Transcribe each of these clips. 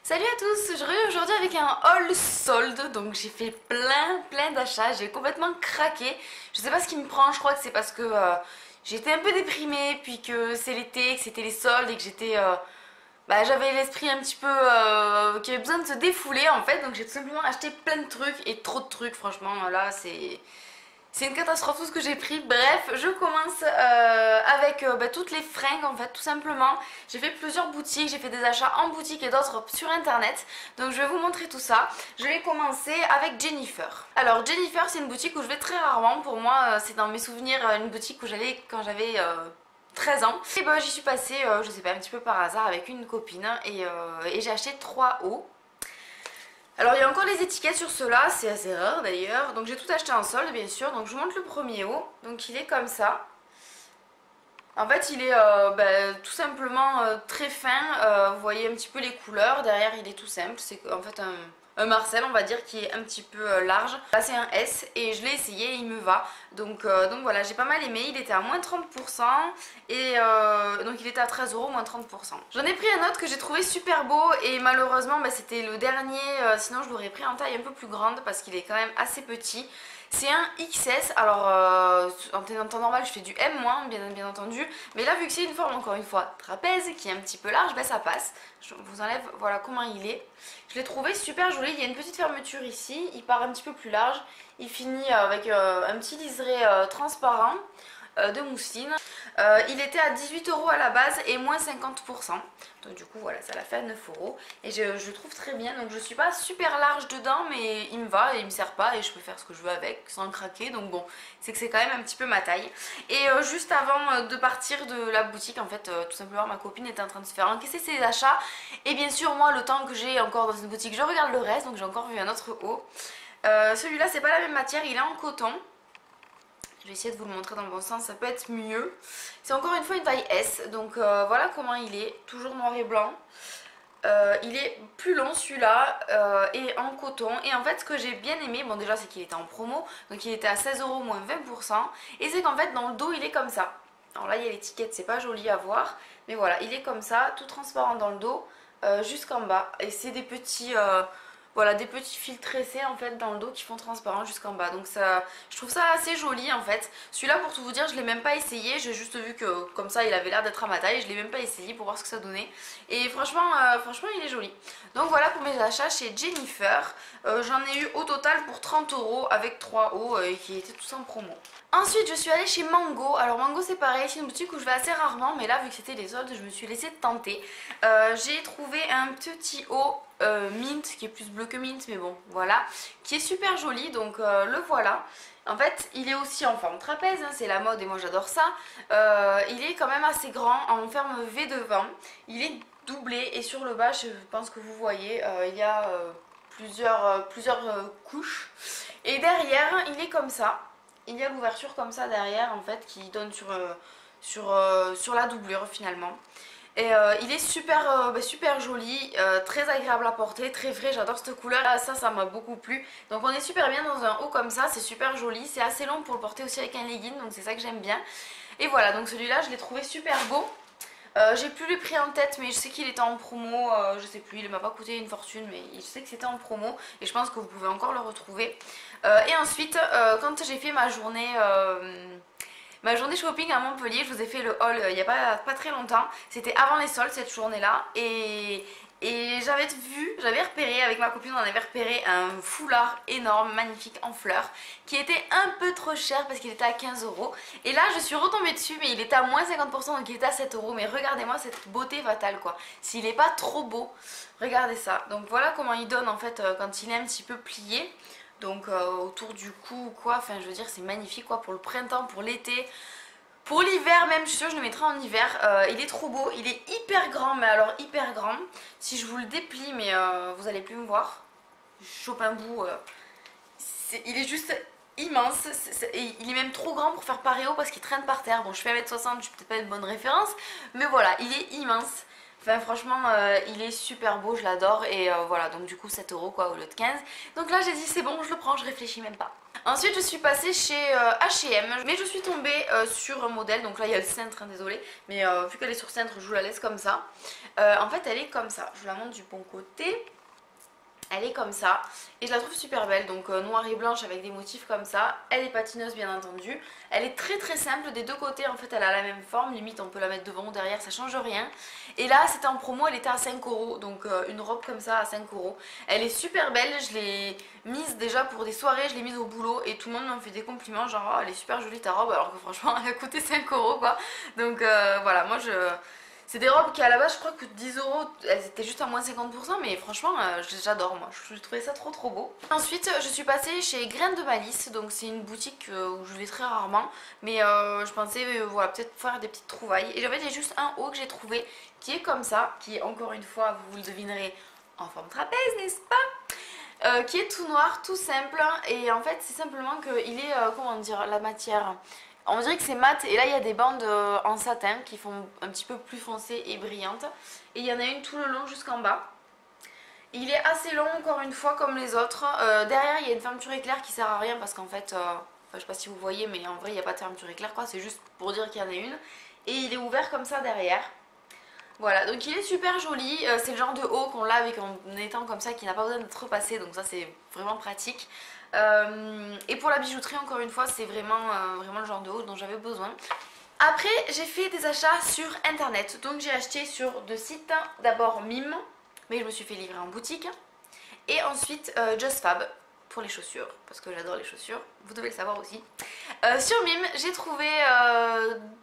Salut à tous, je reviens aujourd'hui avec un haul solde, donc j'ai fait plein d'achats, j'ai complètement craqué. Je sais pas ce qui me prend, je crois que c'est parce que j'étais un peu déprimée, puis que c'est l'été, que c'était les soldes et que j'avais l'esprit un petit peu qui avait besoin de se défouler en fait, donc j'ai tout simplement acheté plein de trucs et trop de trucs, franchement là c'est une catastrophe tout ce que j'ai pris. Bref, je commence avec toutes les fringues en fait, tout simplement. J'ai fait plusieurs boutiques, j'ai fait des achats en boutique et d'autres sur internet. Donc je vais vous montrer tout ça. Je vais commencer avec Jennifer. Alors Jennifer, c'est une boutique où je vais très rarement. Pour moi, c'est dans mes souvenirs une boutique où j'allais quand j'avais 13 ans. Et j'y suis passée, je sais pas, un petit peu par hasard avec une copine et j'ai acheté 3 hauts. Alors il y a encore les étiquettes sur ceux-là, c'est assez rare d'ailleurs. Donc j'ai tout acheté en solde bien sûr. Donc je vous montre le premier haut. Donc il est comme ça. En fait il est tout simplement très fin. Vous voyez un petit peu les couleurs. Derrière il est tout simple. C'est en fait un Marcel on va dire qui est un petit peu large. Là c'est un S et je l'ai essayé et il me va. Donc voilà, j'ai pas mal aimé. Il était à moins 30% et donc il était à 13 €, moins 30%. J'en ai pris un autre que j'ai trouvé super beau et malheureusement c'était le dernier. Sinon je l'aurais pris en taille un peu plus grande parce qu'il est quand même assez petit. C'est un XS, alors en temps normal je fais du M- bien entendu, mais là vu que c'est une forme encore une fois trapèze qui est un petit peu large, ça passe. Je vous enlève, voilà comment il est. Je l'ai trouvé super joli, il y a une petite fermeture ici, il part un petit peu plus large, il finit avec un petit liseré transparent de mousseline. Il était à 18 € à la base et moins 50%. Donc du coup voilà, ça l'a fait à 9 € et je le trouve très bien. Donc je suis pas super large dedans mais il me va et il me sert pas et je peux faire ce que je veux avec sans craquer. Donc bon, c'est que c'est quand même un petit peu ma taille. Et juste avant de partir de la boutique en fait, tout simplement ma copine était en train de se faire encaisser ses achats. Et bien sûr moi le temps que j'ai encore dans une boutique je regarde le reste. Donc j'ai encore vu un autre haut. Celui-là c'est pas la même matière, il est en coton. Je vais essayer de vous le montrer dans le bon sens, ça peut être mieux. C'est encore une fois une taille S, donc voilà comment il est, toujours noir et blanc. Il est plus long celui-là et en coton. Et en fait ce que j'ai bien aimé, bon déjà c'est qu'il était en promo, donc il était à 16 € moins 20%. Et c'est qu'en fait dans le dos il est comme ça. Alors là il y a l'étiquette, c'est pas joli à voir, mais voilà il est comme ça, tout transparent dans le dos jusqu'en bas. Et c'est des petits... voilà, des petits fils tressés en fait dans le dos qui font transparent jusqu'en bas. Donc ça, je trouve ça assez joli en fait. Celui-là pour tout vous dire je l'ai même pas essayé. J'ai juste vu que comme ça il avait l'air d'être à ma taille. Je l'ai même pas essayé pour voir ce que ça donnait. Et franchement il est joli. Donc voilà pour mes achats chez Jennifer. J'en ai eu au total pour 30 € avec 3 hauts qui étaient tous en promo. Ensuite je suis allée chez Mango. Alors Mango c'est pareil, c'est une boutique où je vais assez rarement. Mais là vu que c'était les soldes je me suis laissée tenter. J'ai trouvé un petit haut mint qui est plus bleu que mint mais bon voilà, qui est super joli donc le voilà. En fait il est aussi en forme trapèze, hein, c'est la mode et moi j'adore ça. Il est quand même assez grand en ferme V devant, il est doublé et sur le bas je pense que vous voyez il y a plusieurs couches et derrière il est comme ça, il y a l'ouverture comme ça derrière en fait qui donne sur la doublure finalement. Et il est super joli, très agréable à porter, très frais, j'adore cette couleur, ça m'a beaucoup plu. Donc on est super bien dans un haut comme ça, c'est super joli, c'est assez long pour le porter aussi avec un legging, donc c'est ça que j'aime bien. Et voilà, donc celui-là je l'ai trouvé super beau. J'ai plus le prix en tête mais je sais qu'il était en promo, je sais plus, il m'a pas coûté une fortune mais je sais que c'était en promo et je pense que vous pouvez encore le retrouver. Et ensuite quand j'ai fait ma journée shopping à Montpellier, je vous ai fait le haul il n'y a pas très longtemps. C'était avant les soldes cette journée-là. Et j'avais repéré, avec ma copine on avait repéré un foulard énorme, magnifique en fleurs, qui était un peu trop cher parce qu'il était à 15 €. Et là je suis retombée dessus mais il était à moins 50% donc il était à 7 €. Mais regardez-moi cette beauté fatale quoi. S'il n'est pas trop beau, regardez ça. Donc voilà comment il donne en fait quand il est un petit peu plié. Donc autour du cou ou quoi, enfin je veux dire c'est magnifique quoi pour le printemps, pour l'été, pour l'hiver même, je suis sûre que je le mettrai en hiver. Il est trop beau, il est hyper grand, mais alors hyper grand. Si je vous le déplie, mais vous allez plus me voir, je chope un bout, il est juste immense, il est même trop grand pour faire paréo parce qu'il traîne par terre. Bon je fais 1m60, je suis peut-être pas une bonne référence, mais voilà, il est immense. Enfin franchement il est super beau, je l'adore et voilà donc du coup 7 € quoi au lieu de 15. Donc là j'ai dit c'est bon je le prends, je réfléchis même pas. Ensuite je suis passée chez H&M, mais je suis tombée sur un modèle, donc là il y a le cintre, hein, désolé, mais vu qu'elle est sur cintre je vous la laisse comme ça. En fait elle est comme ça, je vous la montre du bon côté. Elle est comme ça et je la trouve super belle, donc noire et blanche avec des motifs comme ça. Elle est patineuse bien entendu. Elle est très très simple des deux côtés, en fait elle a la même forme, limite on peut la mettre devant ou derrière, ça change rien. Et là c'était en promo, elle était à 5 euros, donc une robe comme ça à 5 euros. Elle est super belle, je l'ai mise déjà pour des soirées, je l'ai mise au boulot et tout le monde m'en fait des compliments genre oh, elle est super jolie ta robe, alors que franchement elle a coûté 5 euros quoi. Donc voilà, moi c'est des robes qui à la base je crois que 10 euros, elles étaient juste à moins 50%, mais franchement j'adore moi, je trouvais ça trop trop beau. Ensuite je suis passée chez Graines de Malice, donc c'est une boutique où je vais très rarement, mais je pensais voilà, peut-être faire des petites trouvailles. Et j'avais juste un haut que j'ai trouvé qui est comme ça, qui est encore une fois, vous le devinerez, en forme trapèze n'est-ce pas, qui est tout noir, tout simple, et en fait c'est simplement qu'il est, comment dire, la matière... On dirait que c'est mat et là il y a des bandes en satin qui font un petit peu plus foncées et brillantes. Et il y en a une tout le long jusqu'en bas. Il est assez long encore une fois comme les autres. Derrière il y a une fermeture éclair qui sert à rien parce qu'en fait, enfin, je sais pas si vous voyez mais en vrai il n'y a pas de fermeture éclair quoi. C'est juste pour dire qu'il y en a une. Et il est ouvert comme ça derrière. Voilà, donc il est super joli, c'est le genre de haut qu'on lave avec en étant comme ça qui n'a pas besoin d'être repassé, donc ça c'est vraiment pratique. Et pour la bijouterie encore une fois c'est vraiment, vraiment le genre de haut dont j'avais besoin. Après j'ai fait des achats sur internet, donc j'ai acheté sur deux sites, d'abord Mime, mais je me suis fait livrer en boutique, et ensuite JustFab pour les chaussures, parce que j'adore les chaussures, vous devez le savoir aussi. Sur Mime j'ai trouvé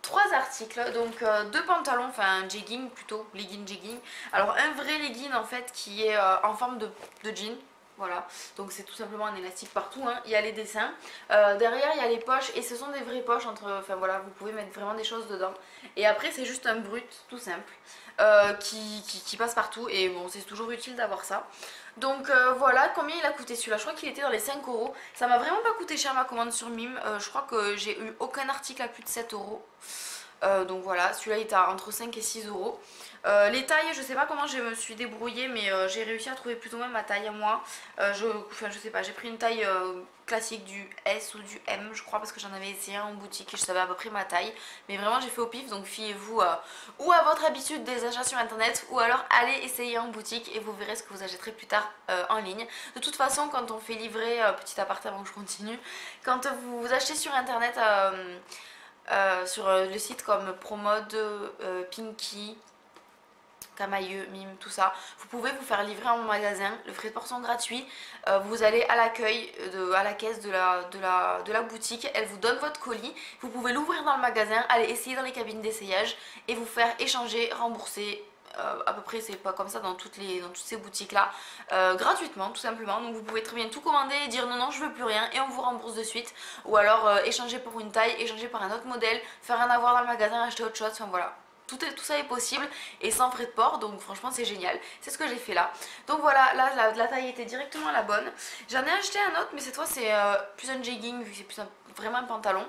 3 articles, donc 2 pantalons, enfin un jegging plutôt, legging. Alors un vrai legging en fait qui est en forme de jean. Voilà, donc c'est tout simplement un élastique partout, hein. Il y a les dessins, derrière il y a les poches et ce sont des vraies poches enfin voilà, vous pouvez mettre vraiment des choses dedans. Et après c'est juste un brut tout simple qui passe partout et bon c'est toujours utile d'avoir ça. Donc voilà, combien il a coûté celui-là? Je crois qu'il était dans les 5 euros. Ça m'a vraiment pas coûté cher ma commande sur Mime, je crois que j'ai eu aucun article à plus de 7 euros. Donc voilà, celui-là il est à entre 5 et 6 euros. Les tailles, je sais pas comment je me suis débrouillée, mais j'ai réussi à trouver plus ou moins ma taille à moi. Enfin, je sais pas, j'ai pris une taille classique du S ou du M, je crois, parce que j'en avais essayé un en boutique et je savais à peu près ma taille. Mais vraiment, j'ai fait au pif, donc fiez-vous ou à votre habitude des achats sur internet, ou alors allez essayer en boutique et vous verrez ce que vous achèterez plus tard en ligne. De toute façon, quand on fait livrer, petit aparté avant que je continue, quand vous achetez sur internet, sur le site comme Promode, Pinky, Camailleux, Mime, tout ça, vous pouvez vous faire livrer en magasin, le frais de port sont gratuits, vous allez à l'accueil, à la caisse de la boutique, elle vous donne votre colis, vous pouvez l'ouvrir dans le magasin, aller essayer dans les cabines d'essayage et vous faire échanger, rembourser. À peu près c'est pas comme ça dans toutes ces boutiques là, gratuitement tout simplement. Donc vous pouvez très bien tout commander et dire non non je veux plus rien et on vous rembourse de suite, ou alors échanger pour une taille, échanger par un autre modèle, faire un avoir dans le magasin, acheter autre chose, enfin voilà. Tout ça est possible et sans frais de port, donc franchement c'est génial. C'est ce que j'ai fait là. Donc voilà, là la taille était directement la bonne. J'en ai acheté un autre mais cette fois c'est plus un jegging vu que c'est plus vraiment un pantalon.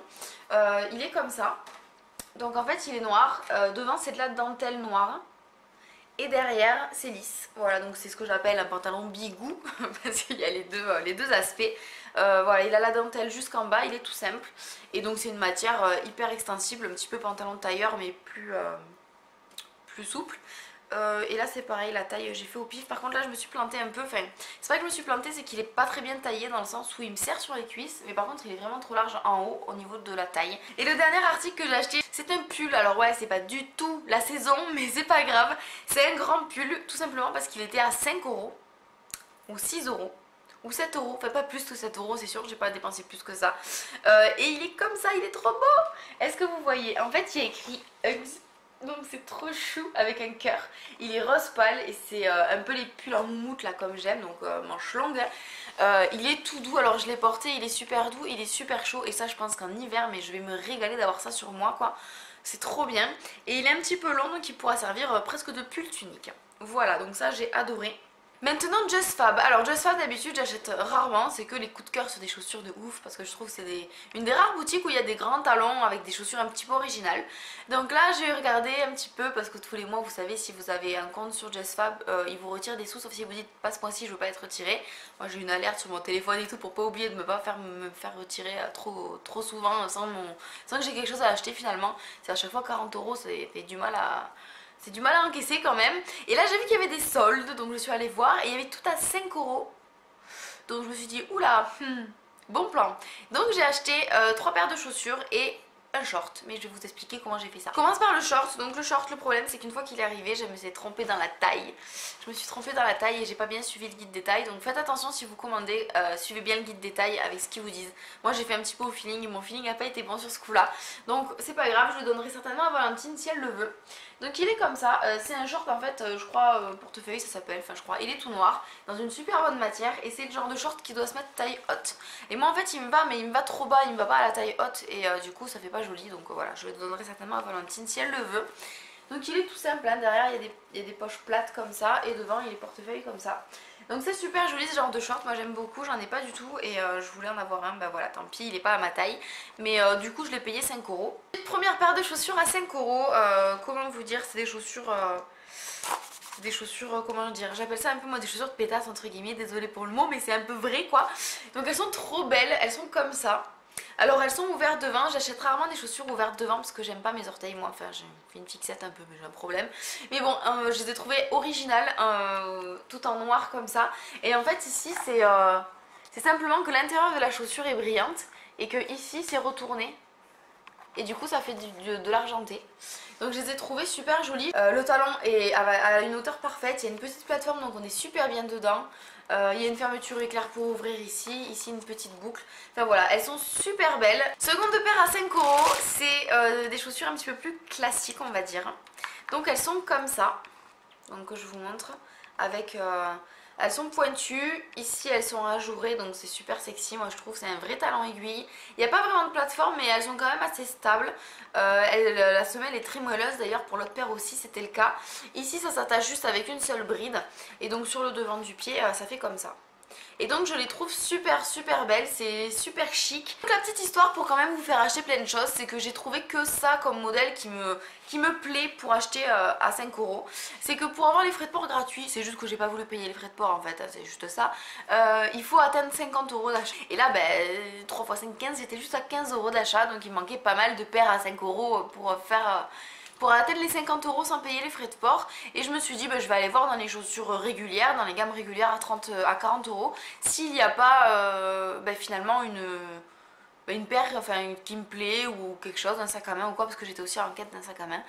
Il est comme ça. Donc en fait il est noir, devant c'est de la dentelle noire. Et derrière c'est lisse, voilà, donc c'est ce que j'appelle un pantalon bigou parce qu'il y a les deux aspects. Voilà, il a la dentelle jusqu'en bas, il est tout simple et donc c'est une matière hyper extensible, un petit peu pantalon tailleur mais plus souple. Et là c'est pareil, la taille j'ai fait au pif. Par contre là je me suis plantée un peu, enfin c'est pas que je me suis plantée, c'est qu'il est pas très bien taillé dans le sens où il me serre sur les cuisses, mais par contre il est vraiment trop large en haut au niveau de la taille. Et le dernier article que j'ai acheté c'est un pull, alors ouais c'est pas du tout la saison mais c'est pas grave. C'est un grand pull tout simplement parce qu'il était à 5 euros ou 6 euros ou 7 euros, enfin pas plus que 7 euros c'est sûr, j'ai pas dépensé plus que ça. Et il est comme ça, il est trop beau. Est-ce que vous voyez? En fait il y a écrit Hugs. Donc c'est trop chou avec un cœur. Il est rose pâle et c'est un peu les pulls en moumoute là comme j'aime, donc manche longue. Il est tout doux, alors je l'ai porté, il est super doux, il est super chaud et ça je pense qu'en hiver mais je vais me régaler d'avoir ça sur moi quoi. C'est trop bien et il est un petit peu long donc il pourra servir presque de pull tunique. Voilà, donc ça j'ai adoré. Maintenant Just Fab. Alors Just Fab d'habitude j'achète rarement, c'est que les coups de cœur sur des chaussures de ouf parce que je trouve que c'est une des rares boutiques où il y a des grands talons avec des chaussures un petit peu originales. Donc là j'ai regardé un petit peu parce que tous les mois vous savez si vous avez un compte sur Just Fab ils vous retirent des sous sauf si vous dites pas ce mois-ci je veux pas être retiré. Moi j'ai une alerte sur mon téléphone et tout pour pas oublier de me faire retirer trop souvent sans que j'ai quelque chose à acheter finalement. C'est à chaque fois 40 €, ça fait du mal à... C'est du mal à encaisser quand même. Et là j'ai vu qu'il y avait des soldes, donc je suis allée voir et il y avait tout à 5 €. Donc je me suis dit, oula, bon plan. Donc j'ai acheté 3 paires de chaussures et un short. Mais je vais vous expliquer comment j'ai fait ça. Je commence par le short. Donc le short, le problème c'est qu'une fois qu'il est arrivé, je me suis trompée dans la taille. Je me suis trompée dans la taille et j'ai pas bien suivi le guide des tailles. Donc faites attention si vous commandez, suivez bien le guide des tailles avec ce qu'ils vous disent. Moi j'ai fait un petit peu au feeling et mon feeling n'a pas été bon sur ce coup là. Donc c'est pas grave, je le donnerai certainement à Valentine si elle le veut. Donc il est comme ça, c'est un short en fait, je crois portefeuille ça s'appelle, enfin je crois, il est tout noir, dans une super bonne matière et c'est le genre de short qui doit se mettre taille haute. Et moi en fait il me va mais il me va trop bas, il me va pas à la taille haute et du coup ça fait pas joli donc voilà, je le donnerai certainement à Valentine si elle le veut. Donc il est tout simple, hein. Derrière il y a des poches plates comme ça et devant il est portefeuille comme ça. Donc c'est super joli ce genre de short, moi j'aime beaucoup, j'en ai pas du tout et je voulais en avoir un, bah voilà tant pis il est pas à ma taille. Mais du coup je l'ai payé 5 €. Première paire de chaussures à 5 €, comment vous dire, c'est des chaussures... comment dire, j'appelle ça un peu moi des chaussures de pétasse entre guillemets, désolée pour le mot mais c'est un peu vrai quoi. Donc elles sont trop belles, elles sont comme ça. Alors elles sont ouvertes devant, j'achète rarement des chaussures ouvertes devant parce que j'aime pas mes orteils moi, enfin j'ai fait une fixette un peu mais j'ai un problème. Mais bon, je les ai trouvées originales, tout en noir comme ça. Et en fait ici c'est simplement que l'intérieur de la chaussure est brillante et que ici c'est retourné. Et du coup ça fait de l'argenté. Donc je les ai trouvées super jolies. Le talon est à une hauteur parfaite, il y a une petite plateforme donc on est super bien dedans. Il y a une fermeture éclair pour ouvrir ici une petite boucle. Enfin voilà, elles sont super belles. Seconde paire à 5 €, c'est des chaussures un petit peu plus classiques on va dire. Donc elles sont comme ça. Donc je vous montre avec... elles sont pointues, ici elles sont ajourées donc c'est super sexy, moi je trouve c'est un vrai talon aiguille. Il n'y a pas vraiment de plateforme mais elles sont quand même assez stables. La semelle est très moelleuse d'ailleurs pour l'autre paire aussi c'était le cas. Ici ça s'attache juste avec une seule bride et donc sur le devant du pied ça fait comme ça. Et donc je les trouve super belles, c'est super chic. Donc la petite histoire pour quand même vous faire acheter plein de choses, c'est que j'ai trouvé que ça comme modèle qui me plaît pour acheter à 5 €. C'est que pour avoir les frais de port gratuits, c'est juste que j'ai pas voulu payer les frais de port en fait, c'est juste ça. Il faut atteindre 50 € d'achat. Et là ben 3 x 5, 15, j'étais juste à 15 € d'achat, donc il me manquait pas mal de paires à 5 € pour atteindre les 50 € sans payer les frais de port. Et je me suis dit bah, je vais aller voir dans les chaussures régulières, dans les gammes régulières à 40 € s'il n'y a pas finalement une paire enfin, qui me plaît ou quelque chose, un sac à main ou quoi, parce que j'étais aussi en quête d'un sac à main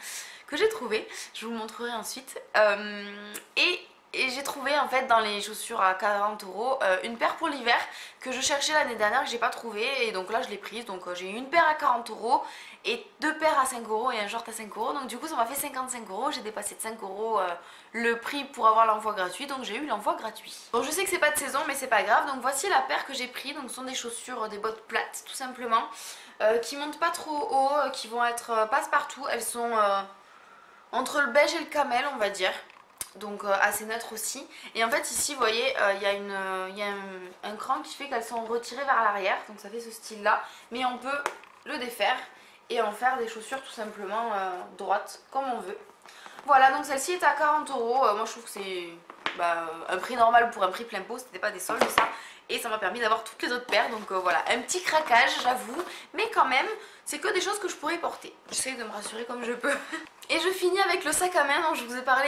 que j'ai trouvé, je vous montrerai ensuite. Et j'ai trouvé en fait dans les chaussures à 40 € une paire pour l'hiver que je cherchais l'année dernière que j'ai pas trouvé et donc là je l'ai prise. Donc j'ai eu une paire à 40 € et deux paires à 5 € et un short à 5 €. Donc du coup ça m'a fait 55 €, j'ai dépassé de 5 € le prix pour avoir l'envoi gratuit, donc j'ai eu l'envoi gratuit. Bon je sais que c'est pas de saison mais c'est pas grave, donc voici la paire que j'ai pris. Donc ce sont des chaussures, des bottes plates tout simplement, qui montent pas trop haut, qui vont être passe-partout. Elles sont entre le beige et le camel on va dire. Donc assez neutre aussi. Et en fait ici vous voyez il y a un cran qui fait qu'elles sont retirées vers l'arrière. Donc ça fait ce style là. Mais on peut le défaire et en faire des chaussures tout simplement droites comme on veut. Voilà donc celle-ci est à 40 €. Moi je trouve que c'est un prix normal pour un prix plein pot. C'était pas des soldes ça. Et ça m'a permis d'avoir toutes les autres paires. Donc voilà, un petit craquage j'avoue. Mais quand même c'est que des choses que je pourrais porter. J'essaie de me rassurer comme je peux. Et je finis avec le sac à main dont je vous ai parlé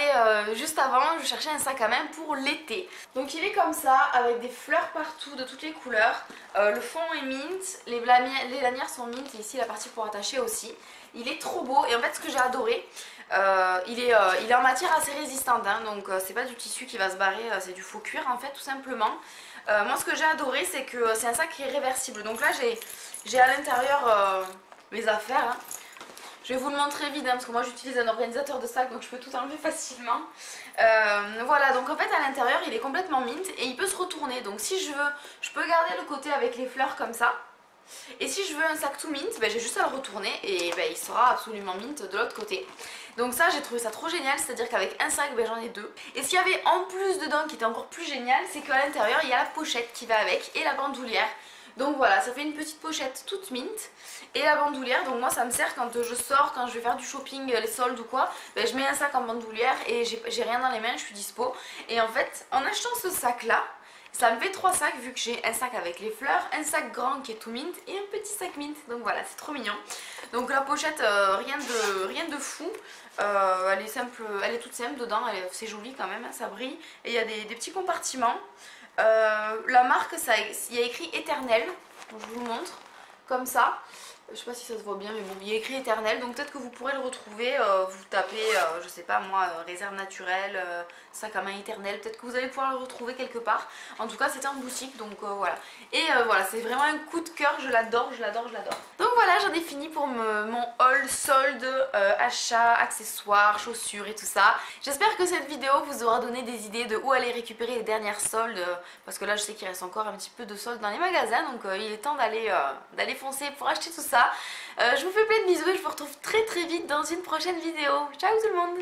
juste avant. Je cherchais un sac à main pour l'été. Donc il est comme ça avec des fleurs partout de toutes les couleurs. Le fond est mint, les lanières sont mint et ici la partie pour attacher aussi. Il est trop beau et en fait ce que j'ai adoré, il est en matière assez résistante hein, donc c'est pas du tissu qui va se barrer, c'est du faux cuir en fait tout simplement. Moi ce que j'ai adoré c'est que c'est un sac qui est réversible. Donc là j'ai à l'intérieur mes affaires hein. Je vais vous le montrer vite hein, parce que moi j'utilise un organisateur de sac donc je peux tout enlever facilement. Voilà donc en fait à l'intérieur il est complètement mint et il peut se retourner. Donc si je veux je peux garder le côté avec les fleurs comme ça. Et si je veux un sac tout mint, ben, j'ai juste à le retourner et ben, il sera absolument mint de l'autre côté. Donc ça j'ai trouvé ça trop génial, c'est à dire qu'avec un sac ben, j'en ai deux. Et ce qu'il y avait en plus dedans qui était encore plus génial, c'est qu'à l'intérieur il y a la pochette qui va avec et la bandoulière. Donc voilà, ça fait une petite pochette toute mint et la bandoulière, donc moi ça me sert quand je sors, quand je vais faire du shopping, les soldes ou quoi, ben, je mets un sac en bandoulière et j'ai rien dans les mains, je suis dispo. Et en fait en achetant ce sac là, ça me fait 3 sacs vu que j'ai un sac avec les fleurs, un sac grand qui est tout mint et un petit sac mint. Donc voilà, c'est trop mignon. Donc la pochette, rien de fou. Elle est simple, elle est toute simple dedans, c'est joli quand même, hein, ça brille. Et il y a des petits compartiments. La marque, il y a écrit Éternel. Donc, je vous montre comme ça. Je sais pas si ça se voit bien, mais bon, il y a écrit Éternel, donc peut-être que vous pourrez le retrouver. Vous tapez, je sais pas moi, réserve naturelle, sac à main éternel, peut-être que vous allez pouvoir le retrouver quelque part. En tout cas, c'était en boutique, donc voilà. Et voilà, c'est vraiment un coup de cœur, je l'adore, je l'adore, je l'adore. Donc voilà, j'en ai fini pour mon haul solde, achats, accessoires, chaussures et tout ça. J'espère que cette vidéo vous aura donné des idées de où aller récupérer les dernières soldes, parce que là, je sais qu'il reste encore un petit peu de soldes dans les magasins, donc il est temps d'aller foncer pour acheter tout ça. Je vous fais plein de bisous et je vous retrouve très vite dans une prochaine vidéo. Ciao tout le monde!